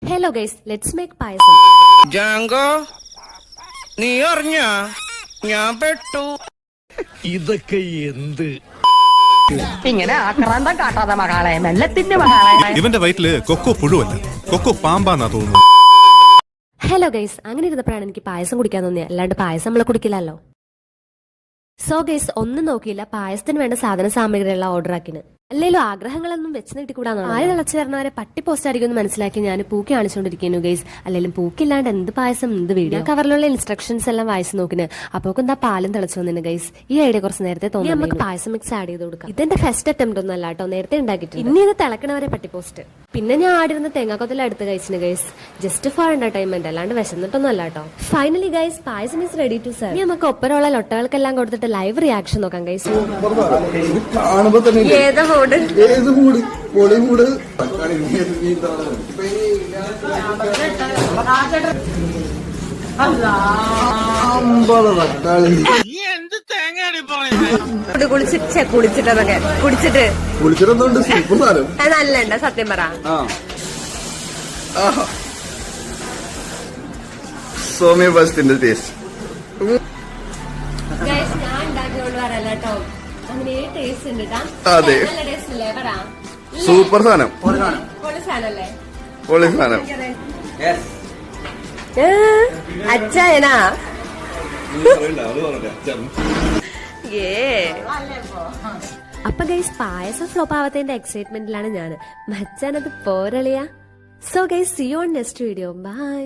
Hello guys, let's make പായസം. ജാങ്കോ, നീ അറിഞ്ഞ ഞാൻ പെട്ടു. ഇതൊക്കെ എന്ത് ഇങ്ങനെ ആക്രാന്തം കാട്ടാതെ മകളെ, മെല്ലത്തിന്റെ മകളെ. ഇവന്റെ വയറ്റില് കൊക്കോ പുഴുവല്ല, കൊക്കോ പാമ്പാന്നാ തോന്നുന്നു. ഹലോ ഗൈസ്, അങ്ങനെ ഇരുന്നപ്പോഴാണ് എനിക്ക് പായസം കുടിക്കാൻ തോന്നിയത്. അല്ലാണ്ട് പായസം നമ്മളെ കുടിക്കില്ലല്ലോ. സോ ഗൈസ്, ഒന്നും നോക്കിയില്ല, പായസത്തിന് വേണ്ട സാധന സാമഗ്രികളെല്ലാം ഓർഡർ ആക്കിന്. അല്ലേലും ആഗ്രഹങ്ങളൊന്നും വെച്ച് നീട്ടിക്കൂടാന്നാണ്. ആര് തിളച്ചു തരണവരെ പട്ടി പോസ്റ്റ് ആയിരിക്കും മനസ്സിലാക്കി ഞാൻ പൂക്കി കാണിച്ചുകൊണ്ടിരിക്കുന്നു ഗൈസ്. അല്ലെങ്കിലും പൂക്കില്ലാണ്ട് എന്ത് പായസം, എന്ത് വീഡിയോ. കവറിലുള്ള ഇൻസ്ട്രക്ഷൻസ് എല്ലാം വായിച്ചു നോക്കിന്. അപ്പൊ എന്താ പാലും തിളച്ചു വന്നിന് ഗൈസ്. ഈ ഐഡിയ കുറച്ച് നേരത്തെ തോന്നി നമുക്ക് പായസം മിക്സ് ആഡ് ചെയ്ത് കൊടുക്കാം. ഇതെന്റെ ഫസ്റ്റ് അറ്റംപ്റ്റ് ഒന്നും അല്ല കേട്ടോ, നേരത്തെ ഉണ്ടാക്കിയിട്ടുണ്ട്. ഇനി ഇത് തിളക്കണവരെ പട്ടി പോസ്റ്റ്. പിന്നെ ഞാൻ ആടിരുന്ന തേങ്ങാക്കൊത്തല എടുത്ത് കഴിച്ചിന് ഗൈസ്, ജസ്റ്റ് ഫോർ എന്റർടൈൻമെന്റ്, അല്ലാണ്ട് വിശന്നിട്ടൊന്നും അല്ല കേട്ടോ. Finally guys, payasam is ready to serve. ഇനി നമുക്ക് ഒപ്പരമുള്ള ലൊട്ടകൾക്കെല്ലാം കൊടുത്തിട്ട് ലൈവ് റിയാക്ഷൻ നോക്കാം ഗൈസ്. കുളിച്ചിട്ടതൊക്കെ കുടിച്ചിട്ട് നല്ല സത്യം പറ. സോമ്യ ഫസ്റ്റിന്റെ ടേസ്റ്റ് ഞാൻ ഉണ്ടാക്കിയോണ്ട് വരല്ല കേട്ടോ, അങ്ങനെ ടേസ്റ്റ് ഉണ്ട്. അതെ, സൂപ്പർ സാധനം, പൊളി സാധനം. അച്ചായനാ അപ്പൊ ഗൈസ്, പായസം ഫ്ലോപ്പ് ആവാത്തതിന്റെ എക്സൈറ്റ്മെന്റിലാണ് ഞാൻ. മച്ചാനത് പോരളിയാ. So guys, see you on next video. By.